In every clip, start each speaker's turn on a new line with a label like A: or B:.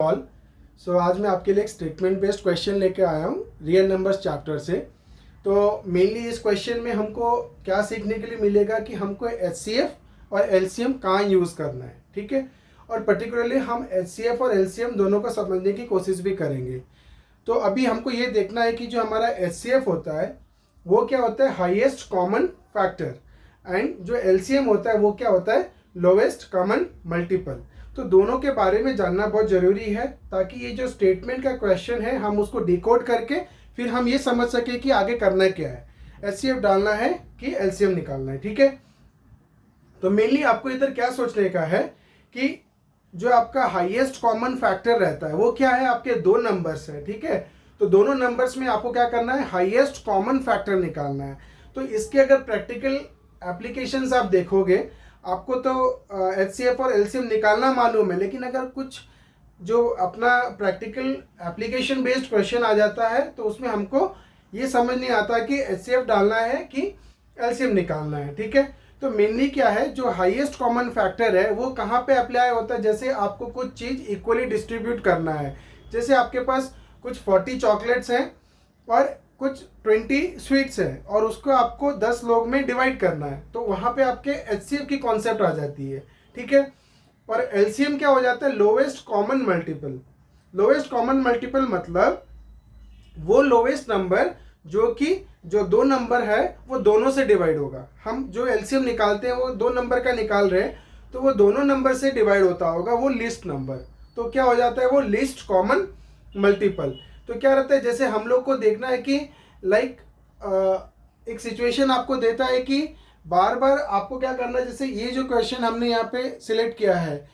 A: All. सो आज मैं आपके लिए एक स्टेटमेंट बेस्ड क्वेश्चन लेके आया हूँ रियल नंबर्स चैप्टर से। तो मेनली इस क्वेश्चन में हमको क्या सीखने के लिए मिलेगा कि हमको एचसीएफ और एलसीएम कहाँ यूज़ करना है, ठीक है। और पर्टिकुलरली हम एचसीएफ और एलसीएम दोनों को समझने की कोशिश भी करेंगे। तो अभी हमको ये देखना है कि जो हमारा एचसीएफ होता है वो क्या होता है, हाईएस्ट कॉमन फैक्टर, एंड जो एलसीएम होता है वो क्या होता है, लोवेस्ट कॉमन मल्टीपल। तो दोनों के बारे में जानना बहुत ज़रूरी है ताकि ये जो स्टेटमेंट का क्वेश्चन है हम उसको डिकोड करके फिर हम ये समझ सके कि आगे करना क्या है, एचसीएफ डालना है कि एलसीएम निकालना है, ठीक है। तो मेनली आपको इधर क्या सोचने का है कि जो आपका हाईएस्ट कॉमन फैक्टर रहता है वो क्या है, आपके दो नंबर्स है, ठीक है। तो दोनों नंबर्स में आपको क्या करना है, हाईएस्ट कॉमन फैक्टर निकालना है। तो इसके अगर प्रैक्टिकल एप्लीकेशंस आप देखोगे आपको तो एचसीएफ और एलसीएम निकालना मालूम है, लेकिन अगर कुछ जो अपना प्रैक्टिकल एप्लीकेशन बेस्ड क्वेश्चन आ जाता है तो उसमें हमको ये समझ नहीं आता कि एचसीएफ डालना है कि एलसीएम निकालना है, ठीक है। तो मेनली क्या है, जो हाईएस्ट कॉमन फैक्टर है वो कहाँ पे अप्लाई होता है, जैसे आपको कुछ चीज़ इक्वली डिस्ट्रीब्यूट करना है। जैसे आपके पास कुछ 40 चॉकलेट्स हैं और कुछ 20 स्वीट्स हैं और उसको आपको 10 लोग में डिवाइड करना है, तो वहाँ पे आपके एचसीएफ की कॉन्सेप्ट आ जाती है, ठीक है। और एलसीएम क्या हो जाता है, lowest common multiple. Lowest common multiple मतलब वो लोवेस्ट नंबर जो कि जो दो नंबर है वो दोनों से डिवाइड होगा। हम जो एलसीएम निकालते हैं वो दो नंबर का निकाल रहे हैं तो वो दोनों नंबर से डिवाइड होता होगा वो लिस्ट नंबर, तो क्या हो जाता है वो लिस्ट कॉमन मल्टीपल। तो क्या रहता है, जैसे हम लोग को देखना है कि लाइक एक सिचुएशन आपको देता है कि बार बार आपको क्या करना है, जैसे ये जो क्वेश्चन हमने यहाँ पे सिलेक्ट किया है,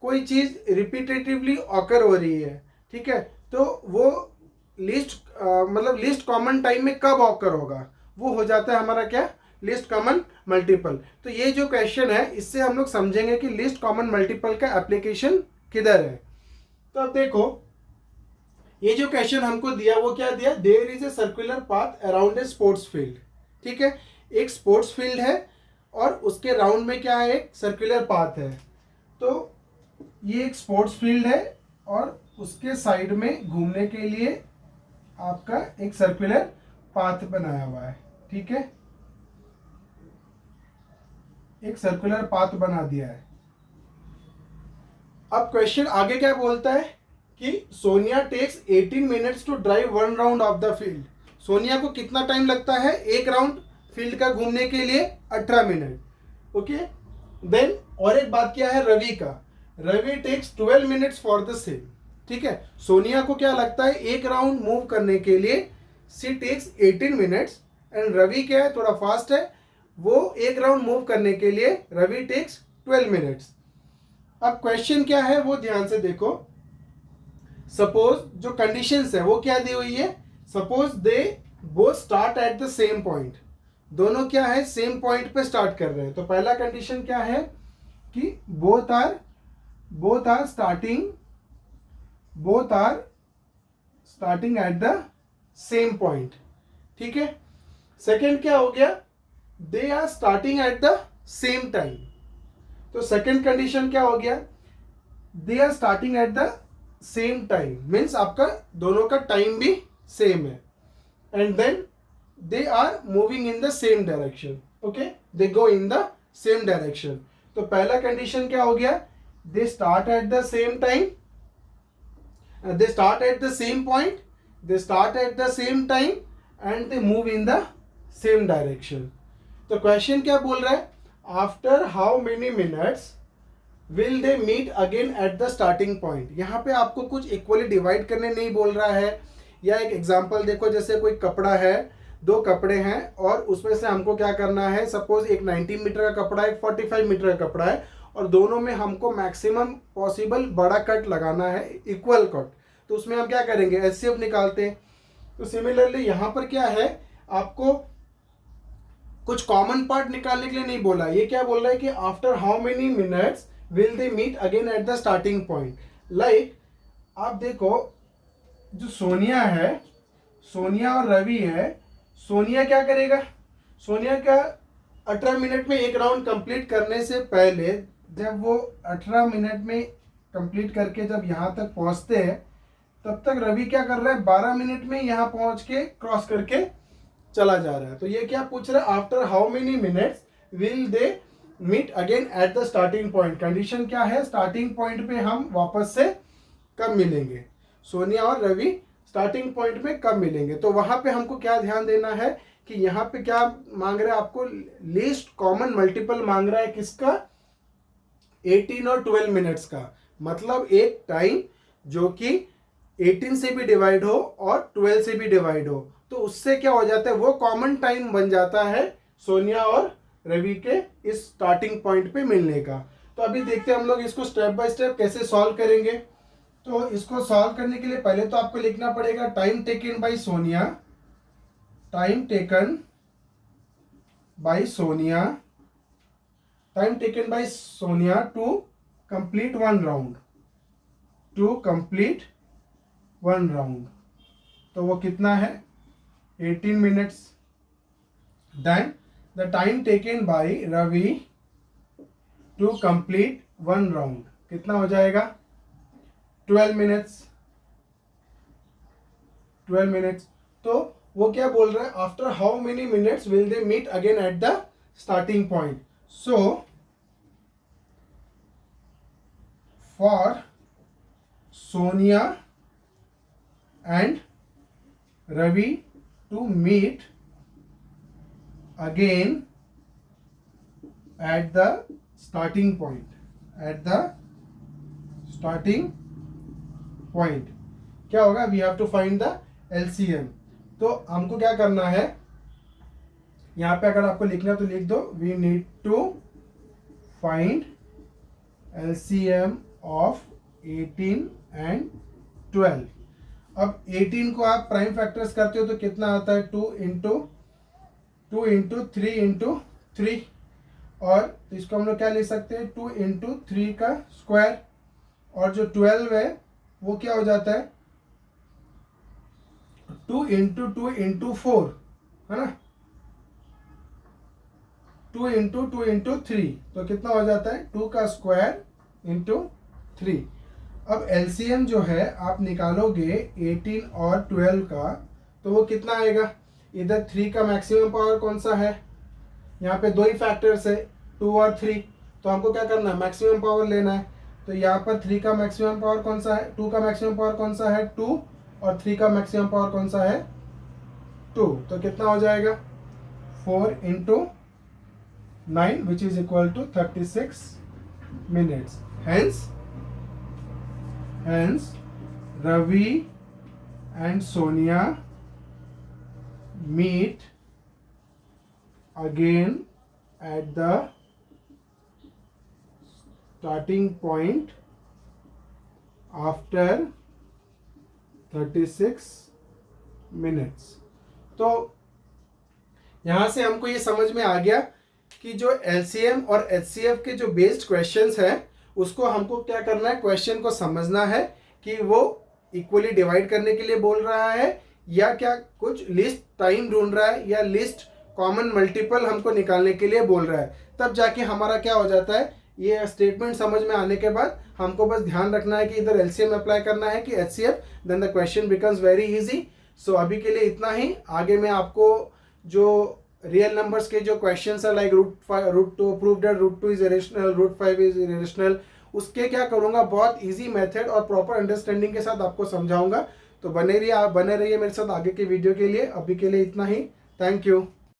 A: कोई चीज़ रिपीटेटिवली ऑकर हो रही है, ठीक है। तो वो लिस्ट मतलब लिस्ट कॉमन टाइम में कब ऑकर होगा, वो हो जाता है हमारा क्या, लिस्ट कॉमन मल्टीपल। तो ये जो क्वेश्चन है इससे हम लोग समझेंगे कि लिस्ट कॉमन मल्टीपल का एप्लीकेशन किधर है। तो अब देखो ये जो क्वेश्चन हमको दिया वो क्या दिया, there is a circular path around a sports field, ठीक है। एक स्पोर्ट्स फील्ड है और उसके राउंड में क्या है, एक सर्कुलर पाथ है। तो ये एक स्पोर्ट्स फील्ड है और उसके साइड में घूमने के लिए आपका एक सर्कुलर पाथ बनाया हुआ है, ठीक है। एक सर्कुलर पाथ बना दिया है। अब क्वेश्चन आगे क्या बोलता है कि Sonia takes 18 minutes to drive one round of the field. Sonia को कितना टाइम लगता है एक राउंड फील्ड का घूमने के लिए, 18 मिनट, ओके। देन और एक बात क्या है रवि का, Ravi takes 12 minutes for the same, ठीक है। सोनिया को क्या लगता है एक राउंड मूव करने के लिए, सी टेक्स 18 मिनट्स, एंड रवि क्या है थोड़ा फास्ट है, वो एक राउंड मूव करने के लिए रवि टेक्स 12 मिनट्स। अब क्वेश्चन क्या है वो ध्यान से देखो। सपोज जो कंडीशंस है वो क्या दी हुई है, suppose they both start at the same point, दोनों क्या है सेम पॉइंट पे स्टार्ट कर रहे हैं। तो पहला कंडीशन क्या है कि both are starting at the same point, ठीक है। सेकंड क्या हो गया, they are starting at the same time. तो सेकंड कंडीशन क्या हो गया, they are starting at the same time means आपका दोनों का टाइम भी सेम है, and then they are moving in the same direction, okay, they go in the same direction. तो पहला कंडीशन क्या हो गया, they start at the same time, they start at the same point, they start at the same time and they move in the same direction. तो question क्या बोल रहा है, after how many minutes will they meet again at the starting point. यहाँ पे आपको कुछ equally divide करने नहीं बोल रहा है। या एक एग्जांपल देखो, जैसे कोई कपड़ा है, दो कपड़े हैं और उसमें से हमको क्या करना है, सपोज एक 90 मीटर का कपड़ा है, एक 45 मीटर का कपड़ा है और दोनों में हमको मैक्सिमम पॉसिबल बड़ा कट लगाना है, इक्वल कट। तो उसमें हम क्या करेंगे, एचसीएफ निकालते हैं। तो सिमिलरली यहाँ पर क्या है, आपको कुछ कॉमन पार्ट निकालने के लिए नहीं बोला, ये क्या बोल रहा है कि after how many minutes will they meet again at the starting point. Like आप देखो जो सोनिया है, सोनिया और रवि है, सोनिया क्या करेगा, सोनिया का 18 मिनट में एक राउंड कंप्लीट करने से पहले जब वो 18 मिनट में कंप्लीट करके जब यहाँ तक पहुँचते हैं तब तक रवि क्या कर रहा है, 12 मिनट में यहाँ पहुँच के क्रॉस करके चला जा रहा है। तो ये क्या पूछ रहा है, after how many minutes will they meet again at the starting point. Condition क्या है, स्टार्टिंग पॉइंट पे हम वापस से कब मिलेंगे, सोनिया और रवि स्टार्टिंग पॉइंट में कब मिलेंगे। तो वहां पे हमको क्या ध्यान देना है कि यहाँ पे क्या मांग रहा है आपको, लीस्ट कॉमन मल्टीपल मांग रहा है किसका, 18 और 12 मिनट्स का। मतलब एक टाइम जो कि 18 से भी डिवाइड हो और 12 से भी डिवाइड हो, तो उससे क्या हो जाता है, वो कॉमन टाइम बन जाता है सोनिया और रवि के इस स्टार्टिंग पॉइंट पे मिलने का। तो अभी देखते हैं हम लोग इसको स्टेप बाय स्टेप कैसे सॉल्व करेंगे। तो इसको सॉल्व करने के लिए पहले तो आपको लिखना पड़ेगा time taken by Sonia, time taken by Sonia, time taken by Sonia to complete one round, to complete one round. तो वो कितना है, 18 minutes. Then the time taken by Ravi to complete one round कितना हो जाएगा, 12 मिनट्स, 12 मिनट्स। तो वो क्या बोल रहा है, after how many minutes will they meet again at the starting point. So for Sonia and Ravi to meet again at the starting point, at the starting point क्या होगा, we have to find the LCM। तो हमको क्या करना है, यहाँ पे अगर आपको लिखना तो लिख दो, we need to find LCM of 18 and 12। अब 18 को आप प्राइम फैक्टर्स करते हो तो कितना आता है, 2 इंटू 3 इंटू 3, और इसको हम लोग क्या लिख सकते हैं, 2 इंटू 3 का स्क्वायर, और जो 12 है वो क्या हो जाता है, 2 इंटू 2 इंटू 4, है ना, 2 इंटू 3, तो कितना हो जाता है, 2 का स्क्वायर इंटू 3। अब एलसीएम जो है आप निकालोगे 18 और 12 का, तो वो कितना आएगा, इधर 3 का मैक्सिमम पावर कौन सा है, यहाँ पे दो ही फैक्टर्स है 2 और 3, तो हमको क्या करना है, मैक्सिमम पावर लेना है। तो यहाँ पर 3 का मैक्सिमम पावर कौन सा है, 2 का मैक्सिमम पावर कौन सा है 2, और 3 का मैक्सिमम पावर कौन सा है 2, तो कितना हो जाएगा 4 into 9 which is equal to 36 minutes. Hence Ravi and Sonia meet again at the starting point after 36 minutes। तो यहाँ से हमको ये समझ में आ गया कि जो LCM और HCF के जो बेस्ड क्वेश्चंस हैं उसको हमको क्या करना है, क्वेश्चन को समझना है कि वो इक्वली डिवाइड करने के लिए बोल रहा है या क्या कुछ लिस्ट टाइम ढूंढ रहा है या लिस्ट कॉमन मल्टीपल हमको निकालने के लिए बोल रहा है। तब जाके हमारा क्या हो जाता है, ये स्टेटमेंट समझ में आने के बाद हमको बस ध्यान रखना है कि इधर एलसीएम अप्लाई करना है कि HCF, then the question becomes very easy. So अभी के लिए इतना ही। आगे मैं आपको जो रियल नंबर्स के जो क्वेश्चंस है like root to prove that root 2 is irrational, root 5 is irrational, उसके क्या करूँगा, बहुत ईजी मेथड और प्रॉपर अंडरस्टैंडिंग के साथ आपको समझाऊंगा। तो बने रहिए मेरे साथ आगे के वीडियो के लिए। अभी के लिए इतना ही। Thank you.